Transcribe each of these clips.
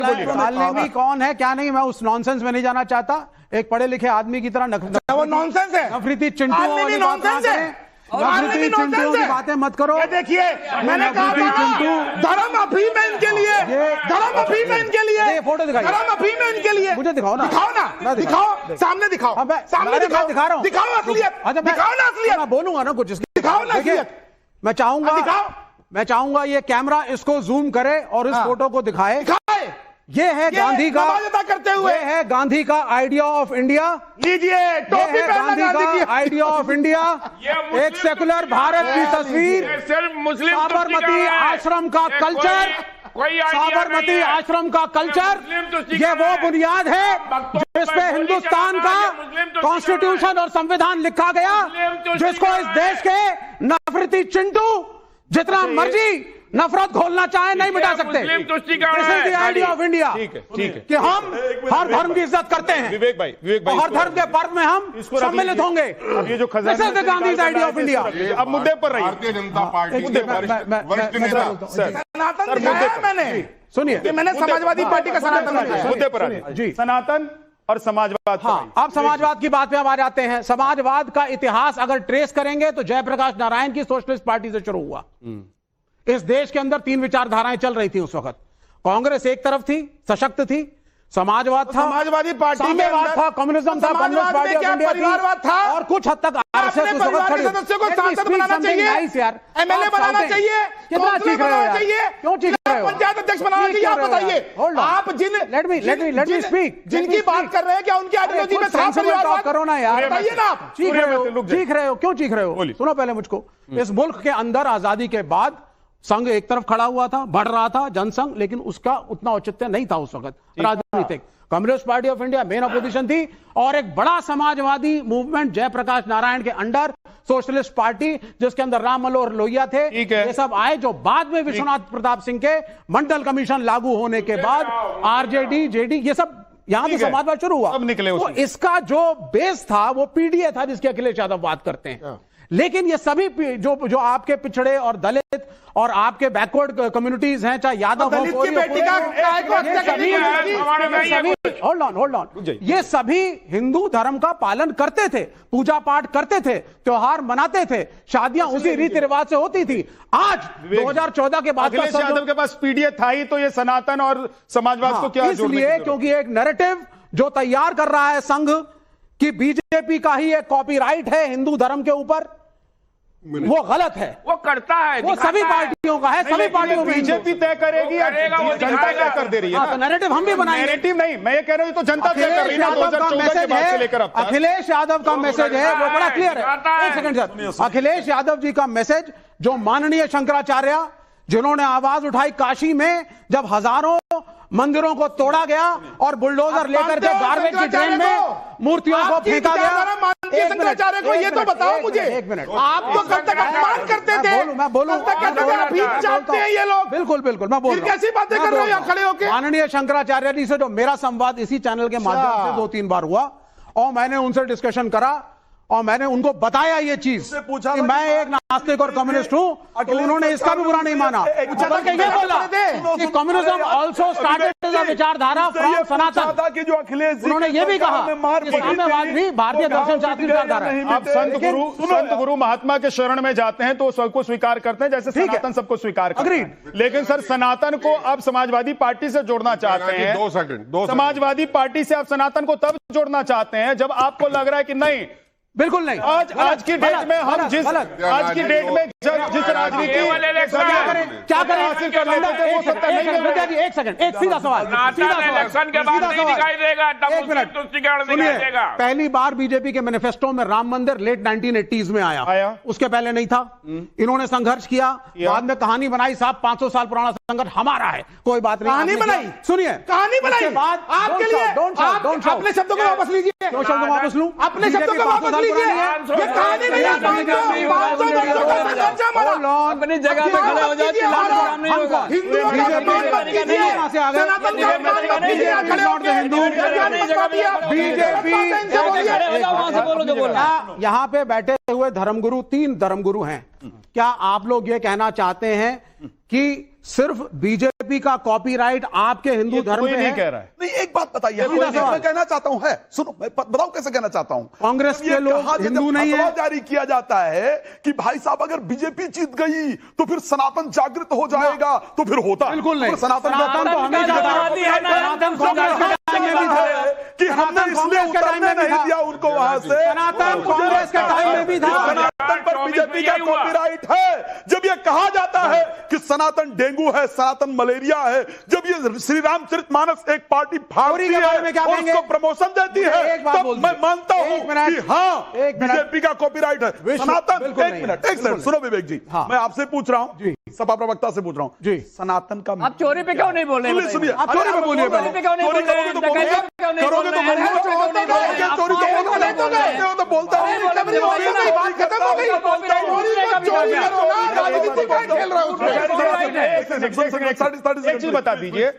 कालनेमी कौन है क्या नहीं, मैं उस नॉनसेंस में नहीं जाना चाहता। एक पढ़े लिखे आदमी की तरह वो नॉनसेंस है, नफरती चिंटू नॉनसेंस है, चिंटू की बातें मत करो। देखिए मैंने कहा धर्म अफीम है इनके लिए, धर्म अफीम है इनके लिए, फोटो दिखाइए, धर्म अफीम है इनके लिए। मुझे दिखाओ ना, दिखाओ ना, दिखाओ, सामने दिखाओ, सामने दिखाओ, दिखा रहा हूँ, दिखाओ असलियत, दिखाओ ना असलियत, मैं बोलूंगा ना कुछ, दिखाओ ना असलियत। मैं चाहूंगा ये कैमरा इसको जूम करे और इस फोटो को दिखाए। ये है गांधी का, करते हुए ये है गांधी का आइडिया ऑफ इंडिया। लीजिए टोपी गांधी का आइडिया ऑफ इंडिया, एक सेकुलर भारत की तस्वीर, साबरमती आश्रम का कल्चर, साबरमती आश्रम का कल्चर, ये वो बुनियाद है जिसपे हिंदुस्तान का कॉन्स्टिट्यूशन और संविधान लिखा गया, जिसको इस देश के नफरती चिंटू जितना मर्जी नफरत घोलना चाहे नहीं मिटा सकते। This is the idea of India, ठीक है कि हम हर धर्म की इज्जत करते हैं, विवेक भाई हर धर्म के पर्व में हम सम्मिलित होंगे। अब ये जो this is the Gandhi idea of India. अब मुद्दे पर रहिए। भारतीय जनता पार्टी के वरिष्ठ नेता सनातन दिखाया मैंने, सुनिए, मैंने समाजवादी पार्टी का सनातन मुद्दे पर आइए जी। सनातन और समाजवाद। हाँ, अब समाजवाद की बात पे अब आ जाते हैं। समाजवाद का इतिहास अगर ट्रेस करेंगे तो जयप्रकाश नारायण की सोशलिस्ट पार्टी से शुरू हुआ। इस देश के अंदर तीन विचारधाराएं चल रही थी उस वक्त। कांग्रेस एक तरफ थी, सशक्त थी, समाजवाद था, समाजवादी पार्टी साम्यवाद था, कम्युनिज्म था, कम्युनिस्ट पार्टी ऑफ इंडिया परिवारवाद था, और कुछ हद तक आरएसएस उस वक्त खड़ी। सदस्यों को सांसद बनाना चाहिए, एमएलए बनाना चाहिए, कितना चीख रहे हो यार, क्यों चीख रहे हो? पंचायत अध्यक्ष बनाना चाहिए। आप बताइए, आप जिन लेट मी स्पीक, जिनकी बात कर रहे हैं क्या उनकी आइडियोलॉजी में था परिवारवाद? करो ना यार, बताइए ना आप। चीख रहे हो, क्यों चीख रहे हो? सुनो पहले मुझको। इस मुल्क के अंदर आजादी के बाद संघ एक तरफ खड़ा हुआ था, बढ़ रहा था जनसंघ, लेकिन उसका उतना औचित्य नहीं था उस वक्त राजनीतिक। Communist party of India main opposition थी, और एक बड़ा समाजवादी मूवमेंट जयप्रकाश नारायण के अंडर, सोशलिस्ट पार्टी जिसके अंदर राम मनोहर लोहिया थे, ये सब आए, जो बाद में विश्वनाथ प्रताप सिंह के मंडल कमीशन लागू होने के बाद आरजेडी, जेडी, ये सब यहां से समाजवाद शुरू हुआ। तो इसका जो बेस था वो पीडीए था, जिसकी अखिलेश यादव बात करते हैं। लेकिन ये सभी जो आपके पिछड़े और दलित और आपके बैकवर्ड कम्युनिटीज हैं, चाहे यादव हो, होल्ड ऑन, ये सभी हिंदू धर्म का पालन करते थे, पूजा पाठ करते थे, त्योहार मनाते थे, शादियां उसी रीति रिवाज से होती थी। आज 2014 के बाद अखिलेश यादव के पास पीडीए था ही, तो ये सनातन और समाजवाद को क्या इसलिए क्योंकि एक नैरेटिव जो तैयार कर रहा है संघ कि बीजेपी का ही एक कॉपीराइट है हिंदू धर्म के ऊपर, वो गलत है। वो करता है, वो सभी पार्टियों का है, सभी पार्टियों में। बीजेपी तय करेगी या जनता तय कर दे रही है? तो नैरेटिव हम भी बनाएंगे। नैरेटिव नहीं, मैं ये कह रहा हूं तो जनता तय कर रही है। 2014 के बाद से लेकर अब तक अखिलेश यादव का मैसेज है, वो बड़ा क्लियर है। एक सेकंड सर, अखिलेश यादव जी का मैसेज, जो माननीय शंकराचार्य जिन्होंने आवाज उठाई काशी में, जब हजारों मंदिरों को तोड़ा गया और बुलडोजर लेकर के गार्बेज की ट्रेन में मूर्तियों को फेंका गया। शंकराचार्य को ये तो बताओ मुझे, एक मिनट, आप तो कल तक अपमान करते थे, मैं बोलूं, चाहते हैं ये लोग। बिल्कुल मैं बोल रहा हूं, कैसी बातें कर रहे हो यहाँ खड़े होकर? माननीय शंकराचार्य जी से जो मेरा संवाद इसी चैनल के माध्यम से 2-3 बार हुआ, और मैंने उनसे डिस्कशन करा और मैंने उनको बताया ये चीज कि मैं एक नास्तिक और कम्युनिस्ट हूं, तो उन्होंने इसका भी बुरा नहीं माना, बल्कि ये बोला कि communism also started as a विचारधारा फ्रॉम सनातन। उन्होंने ये भी कहा कि साम्यवाद भी भारतीय दर्शन शास्त्र की विचारधारा है। आप संत गुरु महात्मा के शरण में जाते हैं तो सबको स्वीकार करते हैं, जैसे सनातन सबको स्वीकार करते हैं। लेकिन सर, सनातन को अब समाजवादी पार्टी से जोड़ना चाहते हैं। 2 सेकंड, समाजवादी पार्टी से आप सनातन को तब जोड़ना चाहते हैं जब आपको लग रहा है कि नहीं, बिल्कुल नहीं। आज की डेट में हम जिस डेट में जिस राजनीति क्या करें हासिल कर लेते थे वो सत्ता नहीं मिल रही। एक सेकंड, एक सीधा सवाल, इलेक्शन के बाद नहीं दिखाई देगा, एक मिनट सुनिए। पहली बार बीजेपी के मैनिफेस्टो में राम मंदिर लेट 1980s में आया, उसके पहले नहीं था। इन्होंने संघर्ष किया, बाद में कहानी बनाई, साहब 500 साल पुराना संघर्ष हमारा है, कोई बात नहीं। कहानी बनाई, सुनिए, कहानी बनाई बाद आपके लिए। अपने शब्दों को वापस लीजिए। क्यों शब्दों को वापस लूं? अपने शब्दों को वापस लीजिए। ये कहानी नहीं है, अपनी जगह पे खड़े हो जाओ, चिल्लाने नहीं होगा। यहाँ पे बैठे हुए धर्मगुरु 3 धर्मगुरु हैं। क्या आप लोग ये कहना चाहते हैं कि सिर्फ बीजेपी का कॉपीराइट आपके हिंदू धर्म कोई में नहीं है। कह रहा है। नहीं, एक बात बताइए, सीधा सवाल। मैं कहना चाहता हूं है, सुनो मैं बताऊं कैसे कहना चाहता हूं। कांग्रेस जब के ये लोग कहा जाए, हिंदू जब नहीं फतवा है। जारी किया जाता है कि भाई साहब अगर बीजेपी जीत गई तो फिर सनातन जागृत हो जाएगा, तो फिर होता बिल्कुल नहीं। तो सनातन सनातन तो हमें आजादी है ना, सनातन कांग्रेस के टाइम में भी था कि हमने सनातन इसलिए कांग्रेस के टाइम उतरने में भी नहीं था। दिया उनको वहां से। सनातन कांग्रेस के टाइम में भी था। सनातन पर बीजेपी का कॉपीराइट है। जब ये कहा जाता है कि सनातन डेंगू है, सनातन मलेरिया है, जब ये श्री रामचरितमानस एक पार्टी फाड़ती के बारे में है क्या और कहेंगे? उसको प्रमोशन देती है, एक बात तब बोल मैं दीजिए। मानता हूं एक मिनट। कि हाँ एक मिनट। बीजेपी का कॉपीराइट है। सनातन बिल्कुल एक नहीं। मिनट, एक बिल्कुल सेकंड नहीं। सुनो विवेक जी, हाँ। मैं आपसे पूछ रहा हूं, सपा प्रवक्ता से पूछ रहा हूं जी। सनातन का आप चोरी पे क्यों नहीं बोल रहे? सुनिए, सुनिए, आप चोरी पे बोलिए चोरी पे क्यों नहीं बोल रहे? करोगे तो बोलोगे, डकैती पे क्यों नहीं बोल करोगे तो रहे? बोलोगे, चोरी पे क्यों नहीं बोल रहे? चोरी तो बोलोगे, तो बोलता हूं। चोरी बात खत्म हो गई। राजनीति का खेल रहा एक चीज बता दीजिए,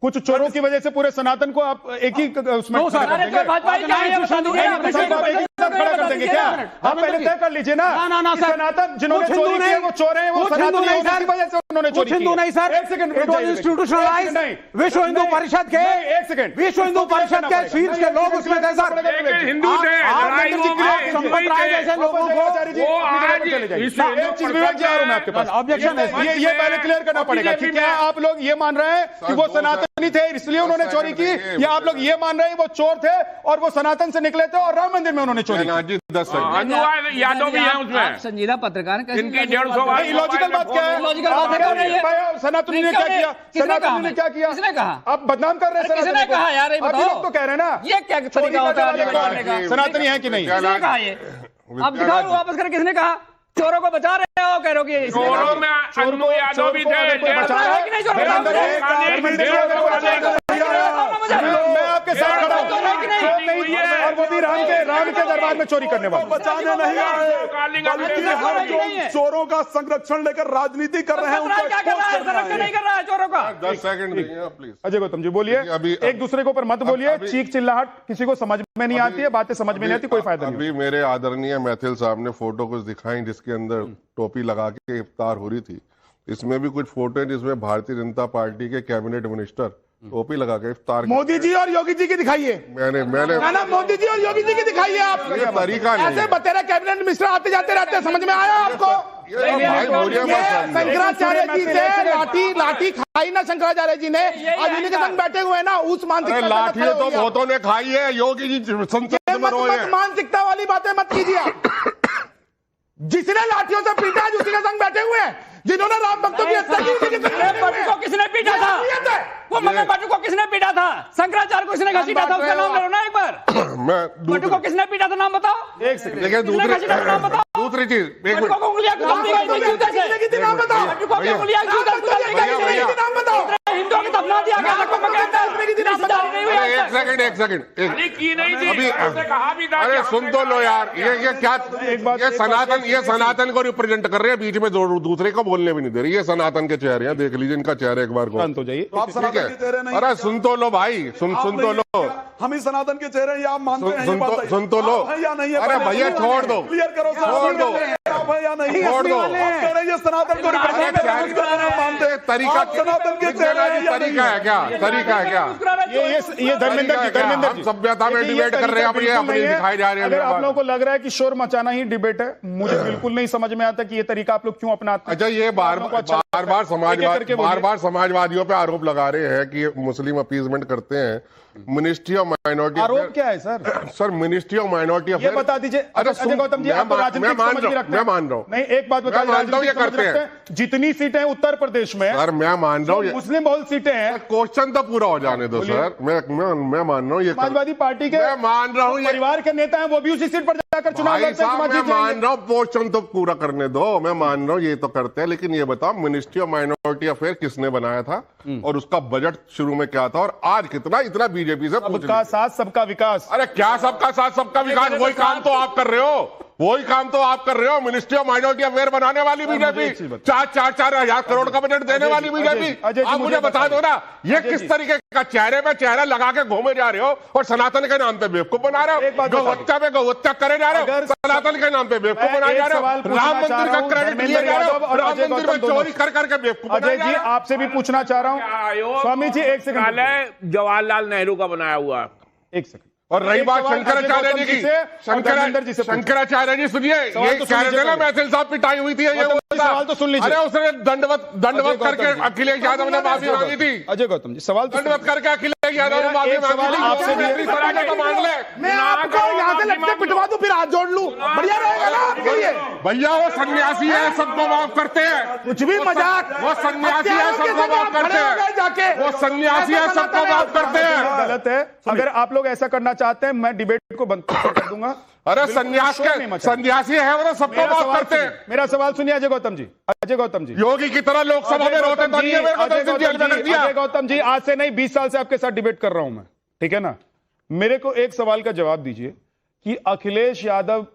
कुछ चोरों की वजह से पूरे सनातन को आप एक ही उसमें नो सर। खड़ा कर अरे देंगे? तो भाजपा ही क्या है? बता दीजिए आप। सबको आप एक ही साथ खड़ा कर देंगे क्या? आप पहले तय कर लीजिए ना। ना कि सर। सनातन जिन्होंने कुछ हिंदू चोरी की है नहीं। वो चोर हैं, वो कुछ हिंदू सनातनी नहीं हैं, सर। उनकी वजह से उन्होंने चोरी कुछ की हिंदू है। नहीं सर। एक सेकंड It was institutionalized। विश्व हिंदू परिषद के एक सेकंड विश्व हिंदू परिषद के शीर्ष के लोग उसमें थे सर। लेकिन हिंदू थे, आप लड़ाई वो में संपत राय जैसे लोगों को वो आज एक चीज विवेक जी आ रहा हूं मैं आपके पास। ऑब्जेक्शन है। ये पहले क्लियर करना पड़ेगा कि क्या आप लोग ये मान रहे हैं कि वो सनातनी थे इसलिए उन्होंने चोरी की, या आप लोग ये मान रहे हैं वो चोर थे और वो सनातन से निकले थे और राम मंदिर में उन्होंने चोरी की? जी 10 सेकंड अनुवाद यादव भी है आप उसमें। संजीदा पत्रकार हैं, कैसे इनकी कैसे 150 बात वाली करें? लॉजिकल बात क्या है? लॉजिकल बात है क्या नहीं है? सनातनी ने क्या किया? किसने कहा? सनातनी ने क्या किया? किसने कहा? आप बदनाम कर रहे हैं अरे किसने सनातनी को। कहा यार, ये आप बताओ। लोग तो कह रहे हैं ना ये क्या तरीका होता है आगे बढ़ने का? सनातनी है कि नहीं? किसने कहा ये? आप दिखाओ वापस कर, किसने कहा? चोरों को बचा रहे हो, कह रहे हो कि इसने कहा। चोरों में अनु यादव भी थे। बचा रहा है कि नहीं चोरों को? मैं आपके साथ खड़ा हूं। चोर नहीं और वो भी राम के दरबार में चोरी करने वाले। बचाने नहीं आए, बल्कि हम जो चोरों का संरक्षण लेकर राजनीति कर रहे हैं उनको क्या कर रहा है? expose कर रहे संरक्षण हैं। नहीं कर रहा है चोरों का। 10 सेकंड दीजिए प्लीज। अजय गौतम जी बोलिए। अभी- एक दूसरे के ऊपर मत बोलिए, अभी- चीख चिल्लाहट किसी को समझ में नहीं आती है, बातें समझ में नहीं आती, कोई फायदा नहीं। अभी मेरे आदरणीय मैथिल साहब ने फोटो कुछ दिखाई जिसके अंदर टोपी लगा के इफ्तार हो रही थी। इसमें भी कुछ फोटो है जिसमें भारतीय जनता पार्टी के कैबिनेट मिनिस्टर टोपी लगा के इफ्तार मोदी जी और योगी जी की दिखाइए। मैंने ना मोदी जी और योगी जी की दिखाइए आप। ये तरीका नहीं ऐसे है। बतेरे कैबिनेट मिनिस्टर आते जाते रहते हैं, समझ में आया आपको? ये तो भाई बोलिए मत समझो। शंकराचार्य जी से लाठी खाई ना शंकराचार्य जी ने, आज इन्हीं के संग बैठे हुए हैं ना, उस अरे मानसिकता से लाठी खड़े तो होइए आप। बहुतों ने खाई है, योगी जी संसद में रोए हैं। मानसिकता वाली बातें मत कीजिए आप। जिसने लाठियों से पीटा है उसी के संग बैठे हुए हैं, जिन्होंने राम भक्तों की हत्या की उसी के संग बैठे हुए बटू को हैं। किसने पीटा था? वो मगर बटू को किसने पीटा था? शंकराचार्य को किसने घसीटा था? उसका नाम लो ना एक बार। मैं बटू को किसने पीटा था, नाम बताओ। एक सेकंड देखिए किसने घसीटा था, नाम बताओ। दूसरी चीज एक बटू को मिनट उंगलियां क्यों दबती गई थी जूते से? नाम बताओ। बटू को उंगलियां क्यों दबती गई थी? नाम बताओ। हिंदुओं की दफना दिया गया था, कोई जारी नहीं हुई अरे आज तक। एक सेकंड अरे की नहीं थी, अभी उसने कहा भी था कि अरे हमने सुन तो लो यार, ये क्या ये सनातन को रिप्रेजेंट कर रहे हैं, बीच में दूसरे को बोलने भी नहीं दे रही। ये सनातन के चेहरे हैं, देख लीजिए इनका चेहरा एक बार को। शांत हो जाइए। आप ठीक सनातन के चेहरे है, नहीं, अरे सुन तो लो भाई, सुन तो लो, हम ही सनातन के चेहरे हैं, ये आप मानते हैं? ये बताइए। सुन तो लो। आप हैं या नहीं है? अरे भैया छोड़ दो, क्लियर करो सर। छोड़ दो। आप हैं या नहीं? छोड़ दो। आप कह रहे हैं ये सनातन को रिप्रेजेंट कर रहे हैं, उसका नाम मानते हैं। तरीका आप सनातन के चेहरे हैं या नहीं? तरीका है क्या? तरीका है क्या? ये धर्मेंद्र जी, धर्मेंद्र जी, हम सभ्यता में देखिए, डिबेट कर रहे हैं, अब ये बिल्कुल अपनी नहीं है। दिखाई जा रही है। अगर आप लोगों को लग रहा है कि शोर मचाना ही डिबेट है, मुझे बिल्कुल नहीं समझ में आता कि ये तरीका आप लोग क्यों अपनाते हैं। अच्छा, ये बार आप लोगों को अच्छा लगता है। बार बार समाजवादियों पे आरोप लगा रहे हैं कि मुस्लिम अपीजमेंट करते हैं। मिनिस्ट्री ऑफ माइनॉरिटी आरोप क्या है sir? Sir ministry of minority ये बता दीजिए। अजय गौतम जी, आप तो राजनीतिक समझ भी रखते हैं। मैं मान रहा हूँ, नहीं, एक बात बताइए, मैं मानता हूँ ये राजनीतिक समझ करते हैं। रखते हैं। जितनी सीटें उत्तर प्रदेश में सर मैं मान रहा हूँ, मुस्लिम बहुल सीटें हैं, क्वेश्चन तो पूरा हो जाने दो सर। मैं मान रहा हूँ ये समाजवादी पार्टी के मैं मान रहा हूँ ये परिवार के नेता हैं, वो भी उसी सीट पर जाकर चुनाव भाई लड़ते हैं। साहब, मैं जीत जाएंगे। मान रहा हूँ क्वेश्चन तो पूरा करने दो। मैं मान रहा हूँ ये तो करते हैं, लेकिन ये बताओ मिनिस्ट्री ऑफ माइनॉरिटी अफेयर किसने बनाया था और उसका बजट शुरू में क्या था और आज कितना इतना बीजेपी से पूछ सबका साथ सबका विकास। अरे क्या सबका साथ सबका विकास? वही काम तो आप कर रहे हो। वही काम तो आप कर रहे हो। मिनिस्ट्री ऑफ माइनॉरिटी अफेयर बनाने वाली बीजेपी, 4,000 करोड़ का बजट देने वाली बीजेपी। आप मुझे बता दो ना, ये किस तरीके का चेहरे पे चेहरा लगा के घूमे जा रहे हो और सनातन के नाम पे बेवकूफ बना रहे हो, गौहत्या पे गौहत्या करे जा रहे हो, सनातन के नाम पे बेवकूफ बनाए जा रहे हो, राम मंदिर का क्रेडिट लिए जा रहे हो, राम मंदिर में चोरी कर करके बेवकूफ अजय जी आपसे भी पूछना चाह रहा हूं। स्वामी जी एक सेकंड, जवाहरलाल नेहरू का बनाया हुआ। एक सेकंड। और रही बात शंकराचार्य जी की, शंकराचार्य जी सुनिए, ये कह रहे थे ना मैथिल साहब पिटाई हुई थी, ये सवाल तो सुन लीजिए। अरे उसने दंडवत करके अखिलेश यादव ने माफी मांगी थी। अजय गौतम जी सवाल दंडवत करके अखिलेश यादव ने माफी मांगी थी। आपसे भी तो मांग ले, मैं आपको यहाँ से लगते पिटवा दूं, फिर हाथ जोड़ लूं, बढ़िया रहेगा ना आपके लिए। भैया वो सन्यासी है, सबको माफ करते हैं। कुछ भी मजाक, वो सन्यासी है, सबको माफ करते हैं। जाके वो सन्यासी है, सबको माफ करते हैं। गलत है। अगर आप लोग ऐसा करना चाहते हैं मैं डिबेट को बंद कर दूंगा। अरे सन्यासी है, वो तो सबको माफ करते हैं। मेरा सवाल सुनिए अजय गौतम जी। अजय गौतम जी योगी की तरह लोकसभा में रोते तो नहीं है, मेरे को 10 दिन जेल में रख दिया। अजय गौतम जी आज से नहीं 20 साल से आपके साथ डिबेट कर रहा हूं मैं, ठीक है ना। मेरे को एक सवाल का जवाब दीजिए कि अखिलेश यादव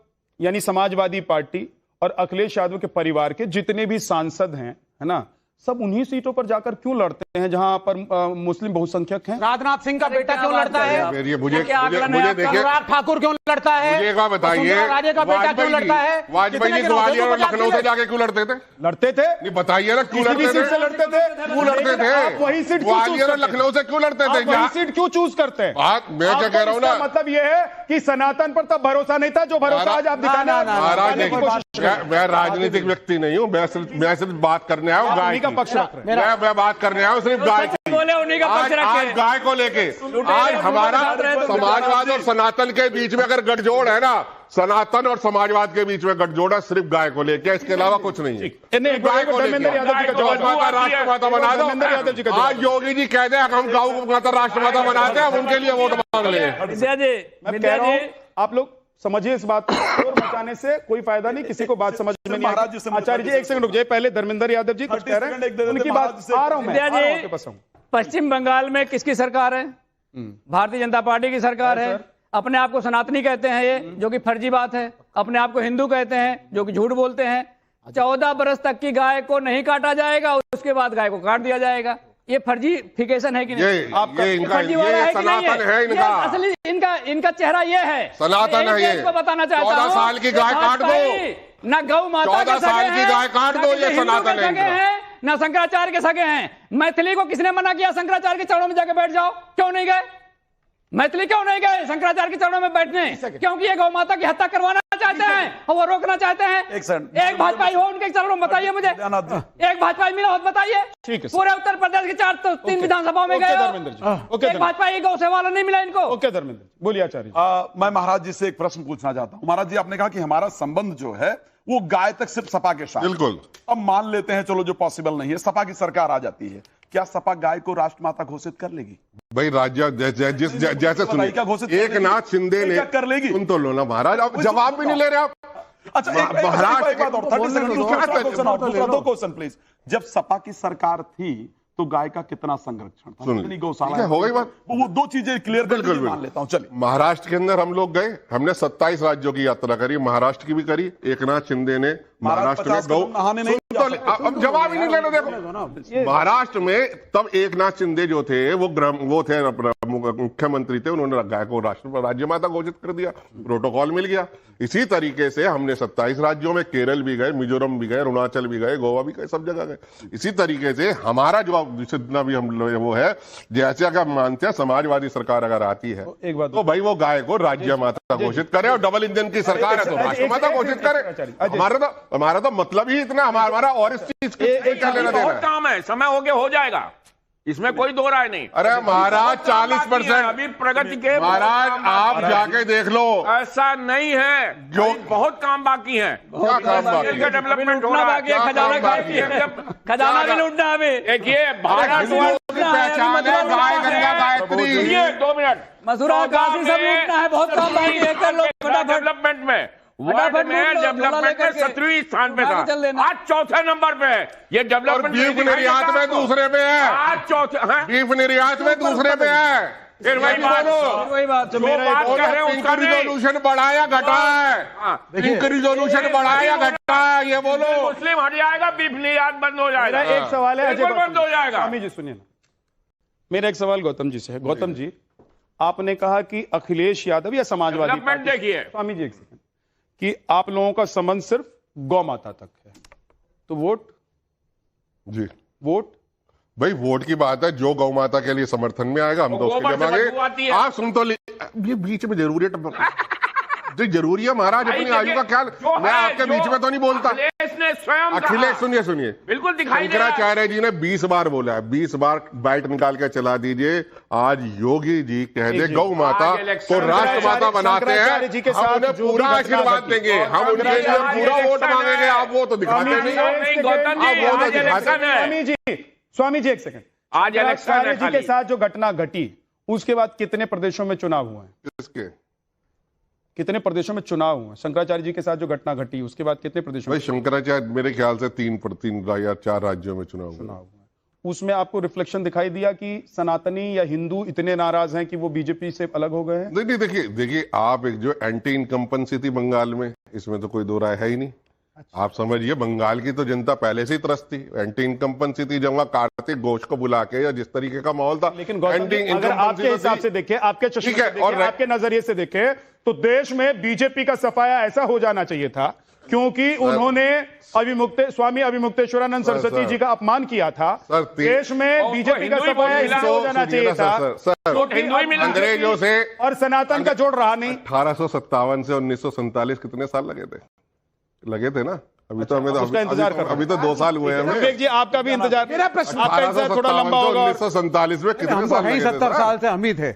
यानी समाजवादी पार्टी और अखिलेश यादव के परिवार के जितने भी सांसद हैं, है ना, सब उन्हीं सीटों पर जाकर क्यों लड़ते हैं जहां पर मुस्लिम बहुसंख्यक हैं? राजनाथ सिंह का बेटा क्यों लड़ता है? मुझे देखिए, अनुराग ठाकुर क्यों लड़ता है? मुझे एक बात बताइए, राजे का बेटा क्यों लड़ता है? वाजपेयी जी ग्वालियर और लखनऊ से जाके क्यों लड़ते थे? लड़ते थे, नहीं बताइए ना, क्यों लड़ते थे? लड़ते थे, क्यों लड़ते थे? वही सीट ग्वालियर और लखनऊ से क्यों लड़ते थे? वही सीट क्यों चूज करते हैं? मैं क्या कह रहा हूँ ना, मतलब ये है कि सनातन पर तब भरोसा नहीं था जो भरोसा आज आप दिखाना महाराज मैं राजनीतिक व्यक्ति नहीं हूँ, मैं सिर्फ बात करने आया हूँ गाय का पक्ष रख रहे हैं। मैं बात करने आया हूँ सिर्फ गाय की। बोले उन्हीं का पक्ष रखे। आज गाय को लेके आज हमारा समाजवाद और सनातन के बीच में अगर गठजोड़ है ना, सनातन और समाजवाद के बीच में गठजोड़ है सिर्फ गाय को लेके, इसके अलावा कुछ नहीं है। गाय को धर्मेंद्र यादव जी का जवाब, राष्ट्रमाता बना दो। यादव जी का आज योगी जी कहते हैं हम गाँव को माता राष्ट्रमाता बनाते हैं, हम उनके लिए वोट मांग ले। मैं कह रहा हूं आप लोग समझिए इस बात को, शोर मचाने से कोई फायदा नहीं, किसी को बात समझ में नहीं आई। आचार्य जी एक सेकंड रुक जाइए, पहले धर्मेंद्र यादव जी कुछ कह रहे हैं, उनकी बात आ रहा हूं मैं। पश्चिम बंगाल में किसकी सरकार है? भारतीय जनता पार्टी की सरकार है। अपने आप को सनातनी कहते हैं ये, जो कि फर्जी बात है। अपने आप को हिंदू कहते हैं, जो कि झूठ बोलते हैं। 14 बरस तक की गाय को नहीं काटा जाएगा, उसके बाद गाय को काट दिया जाएगा। ये फर्जीफिकेशन है कि नहीं? आपका फर्जी वाला है कि नहीं? है इनका असली इनका चेहरा ये है, सनातन है। ये इसको बताना चाहता हूं, 14 साल की गाय काट दो, ना गौ माता के साल की गाय काट दो, ये सनातन है। ना शंकराचार्य के सगे हैं। मैथिली को किसने मना किया शंकराचार्य के चरणों में जाके बैठ जाओ? क्यों नहीं गए? मैथिली क्यों नहीं गए शंकराचार्य के चरणों में बैठने? क्योंकि ये गौ माता की हत्या करवाना चाहते हैं और वो रोकना चाहते हैं। एक भाजपाई हो उनके चरणों में, बताइए मुझे, एक भाजपाई मिला हो बताइए। पूरे उत्तर प्रदेश के 3 विधानसभाओं में गए, एक भाजपाई गौ सेवा वाला नहीं मिला इनको। ओके धर्मेंद्र, बोलिए आचार्य। मैं महाराज जी से एक प्रश्न पूछना चाहता हूं। महाराज जी आपने कहा कि हमारा संबंध जो है वो गाय तक सिर्फ सपा के साथ। बिल्कुल। अब मान लेते हैं, चलो जो पॉसिबल नहीं है, सपा की सरकार आ जाती है, क्या सपा गाय को राष्ट्रमाता घोषित कर लेगी? भाई राज्य जैसे सुनिए, एक नाथ शिंदे ने कर लेगी। सुन तो लो ना महाराज, आप जवाब भी नहीं ले रहे आप। अच्छा दो क्वेश्चन प्लीज। जब सपा की सरकार थी तो गाय का कितना संरक्षण था? कितनी गौशाला हो गई बात? वो 2 चीजें क्लियर कर मान लेता हूं। चलिए, महाराष्ट्र के अंदर हम लोग गए, हमने 27 राज्यों की यात्रा करी, महाराष्ट्र की भी करी। एक नाथ शिंदे ने महाराष्ट्र में अब जवाब ही नहीं लेना। देखो महाराष्ट्र में तब एक नाथ शिंदे जो थे वो थे मुख्यमंत्री थे, उन्होंने गाय को राज्य माता घोषित कर दिया, प्रोटोकॉल मिल गया। इसी तरीके से हमने 27 राज्यों में, केरल भी गए, मिजोरम भी गए, अरुणाचल भी गए, गोवा भी गए, सब जगह गए। इसी तरीके से हमारा जवाब जितना भी हम वो है, जैसे अगर मानते हैं समाजवादी सरकार अगर आती है तो भाई वो गाय को राज्य माता घोषित करे, और डबल इंजन की सरकार है तो राष्ट्र माता घोषित करे। हमारा तो मतलब ही इतना, हमारा और इस चीज क्या लेना देना है? काम है, समय हो गया, हो जाएगा, इसमें कोई दो राय नहीं। अरे महाराज 40% अभी प्रगति के, महाराज आप जाके देख लो, ऐसा नहीं है, जो बहुत काम बाकी है। क्या काम बाकी है? डेवलपमेंट होना बाकी है, खजाना भी लूटना है। देखिए भारत पहचान है गाय गंगा गायत्री। 2 मिनट, मथुरा काशी सब लूटना है, बहुत काम बाकी है। कर लो डेवलपमेंट में, वर्ल्ड में डेवलपमेंट में 7वें स्थान पे था, आज 4थे नंबर पे है। ये डेवलपमेंट बीफ निर्यात में दूसरे पे है, आज 4थे, बीफ निर्यात में दूसरे पे है। फिर वही बात वही बात जो बात कर रहे हो उसका नहीं। रिजोल्यूशन बढ़ाया घटा है, पिंक रिजोल्यूशन बढ़ाया घटा है, ये बोलो। मुस्लिम हट जाएगा, बीफ निर्यात बंद हो जाएगा। मेरा एक सवाल है अजय बिल्कुल गौतम बंद हो जाएगा। स्वामी जी सुनिए ना, मेरा एक सवाल गौतम जी से है। गौतम जी, आपने कहा कि अखिलेश यादव या समाजवादी डेवलपमेंट पार्टी, देखिए। स्वामी जी एक सेकंड, कि आप लोगों का संबंध सिर्फ गौ माता तक है, तो वोट भाई वोट की बात है, जो गौ माता के लिए समर्थन में आएगा हम तो उसके गोबर से बदबू आती जमाएंगे। है। आप सुन तो ये बीच में जरूरी है जो जरूरी है महाराज, अपनी आयु का ख्याल। मैं आपके बीच में तो नहीं बोलता। अखिलेश ने स्वयं अखिलेश सुनिए बिल्कुल दिखाई दे रहा है। शंकराचार्य जी ने 20 बार बोला है, 20 बार बाइट निकाल के चला दीजिए। आज योगी जी कह दे गौ माता को राष्ट्रमाता बनाते हैं, हम उन्हें पूरा आशीर्वाद देंगे, हम उनके लिए पूरा वोट मांगेंगे। आप वो तो दिखाते नहीं। गौतम जी, आप वो तो आज इलेक्शन है। स्वामी जी एक सेकंड, आज इलेक्शन है जी के साथ जो घटना घटी उसके बाद कितने प्रदेशों में चुनाव हुए हैं? किसके? कितने प्रदेशों में चुनाव हुए? शंकराचार्य जी के साथ जो घटना घटी उसके बाद कितने प्रदेशों भाई शंकराचार्य मेरे ख्याल से 3 या 4 राज्यों में चुनाव हुआ। हुए? उसमें आपको रिफ्लेक्शन दिखाई दिया कि सनातनी या हिंदू इतने नाराज हैं कि वो बीजेपी से अलग हो गए हैं? नहीं देखिए आप एक जो एंटी इनकम्पेंसी थी बंगाल में, इसमें तो कोई दो राय है ही नहीं। आप समझिए बंगाल की तो जनता पहले से ही त्रस्त थी, एंटी इनकम्पेंसी थी। जब वहां कार्तिक घोष को बुला के या जिस तरीके का माहौल था, लेकिन अगर आपके हिसाब से देखें, आपके चश्मे से देखें, और आपके नजरिए से देखें तो देश में बीजेपी का सफाया ऐसा हो जाना चाहिए था, क्योंकि उन्होंने स्वामी अभिमुक्तेश्वरानंद सरस्वती जी का अपमान किया था। देश में बीजेपी का सफाया ऐसा हो जाना चाहिए था अंग्रेजों से और सनातन का जोड़ रहा नहीं। 1857 से 1947 कितने साल लगे थे ना? अभी तो हमें उसका इंतजार कर, अभी तो 2 साल हुए हैं हमें। जी आपका भी इंतजार, मेरा प्रश्न आपका इंतजार थोड़ा लंबा होगा। 1947 में कितने साल लगे थे? 70 साल से हम ही थे।